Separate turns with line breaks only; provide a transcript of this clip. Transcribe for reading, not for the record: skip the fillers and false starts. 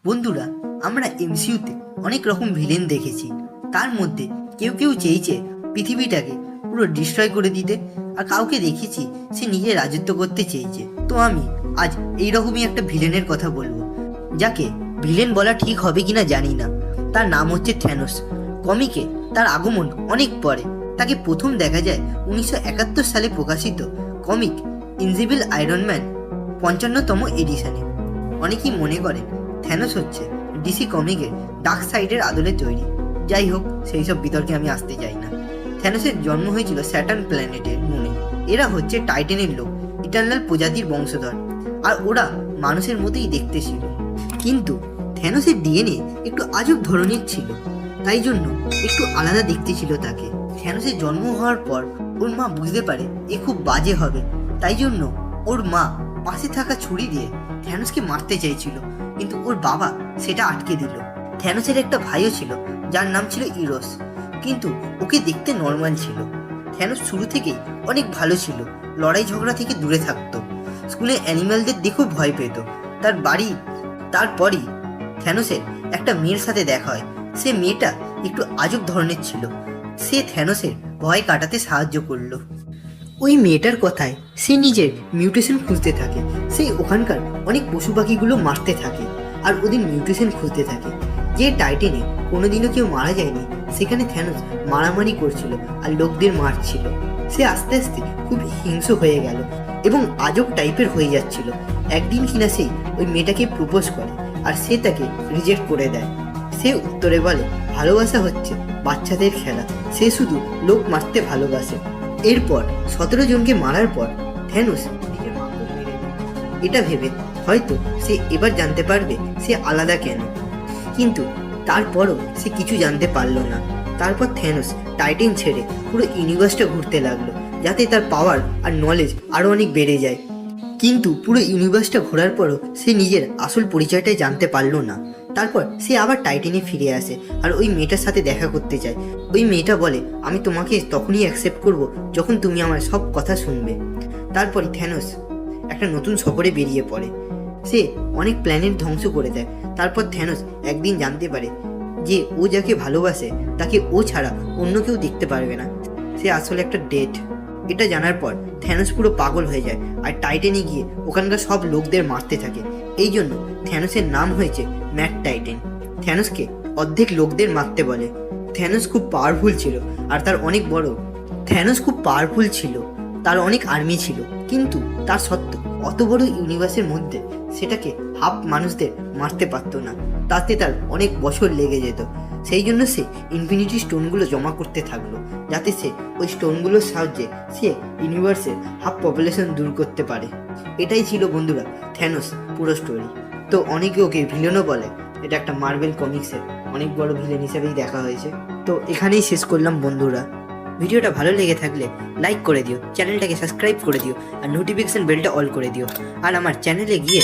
বন্ধুরা, আমরা এমসিইউতে অনেক রকম ভিলেন দেখেছি। তার মধ্যে কেউ কেউ চেয়েছে পৃথিবীটাকে পুরো ডিস্ট্রয় করে দিতে, আর কাউকে দেখেছি সে নিজে রাজত্ব করতে চেয়েছে। তো আমি আজ এইরকমই একটা ভিলেনের কথা বলবো, যাকে ভিলেন বলা ঠিক হবে কিনা জানি না। তার নাম হচ্ছে থ্যানোস। কমিকে তার আগমন অনেক পরে। তাকে প্রথম দেখা যায় 1971 সালে প্রকাশিত কমিক ইনভিজিবল আয়রন ম্যান 55তম এডিশনে। অনেকেই মনে করেন থ্যানোস হচ্ছে ডিসি কমিকের ডার্ক সাইডের আদলে তৈরি। যাই হোক, সেই সব বিতর্কে আমি আসতে চাই না। থ্যানোসের জন্ম হয়েছিল স্যাটার্ন প্ল্যানেটের মুনে। এরা হচ্ছে টাইটানের লোক, ইটারনাল প্রজাতির বংশধর, আর ওরা মানুষের মতোই দেখতে ছিল। কিন্তু থ্যানোসের ডিএনএ একটু আজব ধরনের ছিল, তাই জন্য একটু আলাদা দেখতে ছিল তাকে। থ্যানোসের জন্ম হওয়ার পর ওর মা বুঝতে পারে এ খুব বাজে হবে, তাই জন্য ওর মা পাশে থাকা ছুরি দিয়ে থ্যানোসকে মারতে চাইছিল, কিন্তু ওর বাবা সেটা আটকে দিল। থ্যানোসের একটা ভাইও ছিল যার নাম ছিল ইরোস, কিন্তু ওকে দেখতে নর্মাল ছিল। থ্যানোস শুরু থেকেই অনেক ভালো ছিল, লড়াই ঝগড়া থেকে দূরে থাকতো, স্কুলে অ্যানিমালদের দেখেও ভয় পেত। তারপরই থ্যানোসের একটা মেয়ের সাথে দেখা হয়। সে মেয়েটা একটু আজব ধরনের ছিল। সে থ্যানোসের ভয় কাটাতে সাহায্য করলো। ওই মেয়েটার কথায় সে নিজের মিউটেশন খুঁজতে থাকে। সে ওখানকার অনেক পশু পাখিগুলো মারতে থাকে আর ওদের মিউটেশন খুঁজতে থাকে। যে টাইটেনে কোনোদিনও কেউ মারা যায়নি, সেখানে থ্যানোস মারামারি করছিল আর লোকদের মারছিল। সে আস্তে আস্তে খুব হিংস্র হয়ে গেল এবং আজব টাইপের হয়ে যাচ্ছিল। একদিন কিনা সে ওই মেয়েটাকে প্রপোজ করে, আর সে তাকে রিজেক্ট করে দেয়। সে উত্তরে বলে ভালোবাসা হচ্ছে বাচ্চাদের খেলা, সে শুধু লোক মারতে ভালোবাসে। এরপর 17 জনকে মারার পর থ্যানোস নিজের মাকে মেরে দেয়। এটা ভেবে হয়তো সে এবার জানতে পারবে সে আলাদা কেন, কিন্তু তারপরও সে কিছু জানতে পারল না। তারপর থ্যানোস টাইটেন ছেড়ে পুরো ইউনিভার্সটা ঘুরতে লাগলো, যাতে তার পাওয়ার আর নলেজ আরও অনেক বেড়ে যায়। কিন্তু পুরো ইউনিভার্সটা ঘোরার পরও সে নিজের আসল পরিচয়টাই জানতে পারলো না। তারপর সে আবার টাইটেনে ফিরে আসে আর ওই মেয়েটার সাথে দেখা করতে চায়। ওই মেয়েটা বলে আমি তোমাকে তখনই অ্যাকসেপ্ট করব যখন তুমি আমার সব কথা শুনবে। তারপরে থ্যানোস একটা নতুন সফরে বেরিয়ে পড়ে। সে অনেক প্ল্যানেট ধ্বংস করে দেয়। তারপর থ্যানোস একদিন জানতে পারে যে ও যাকে ভালোবাসে তাকে ও ছাড়া অন্য কেউ দেখতে পারবে না। সে আসলে একটা ডেট। এটা জানার পর থ্যানোস পুরো পাগল হয়ে যায় আর টাইটেনে গিয়ে ওখানকার সব লোকদের মারতে থাকে। এই জন্য থ্যানোসের নাম হয়েছে ম্যাড টাইটেন। থ্যানোসকে অর্ধেক লোকদের মারতে বলে। থ্যানোস খুব পাওয়ারফুল ছিল আর তার অনেক আর্মি ছিল, কিন্তু তার সত্ত্বেও অত বড় ইউনিভার্সের মধ্যে সেটাকে হাফ মানুষদের মারতে পারতো না। তাতে তার অনেক বছর লেগে যেত। সেই জন্য সে ইনফিনিটি স্টোনগুলো জমা করতে থাকলো, যাতে সে ওই স্টোনগুলোর সাহায্যে সে ইউনিভার্সের হাফ পপুলেশন দূর করতে পারে। এটাই ছিল বন্ধুরা থ্যানোস পুরো স্টোরি। তো অনেকে ওকে ভিলেনও বলে। এটা একটা মার্বেল কমিক্সের অনেক বড় ভিলেন হিসেবেই দেখা হয়েছে। তো এখানেই শেষ করলাম বন্ধুরা। ভিডিওটা ভালো লেগে থাকলে লাইক করে দিও, চ্যানেলটাকে সাবস্ক্রাইব করে দিও, আর নোটিফিকেশন বেলটা অল করে দিও। আর আমার চ্যানেলে গিয়ে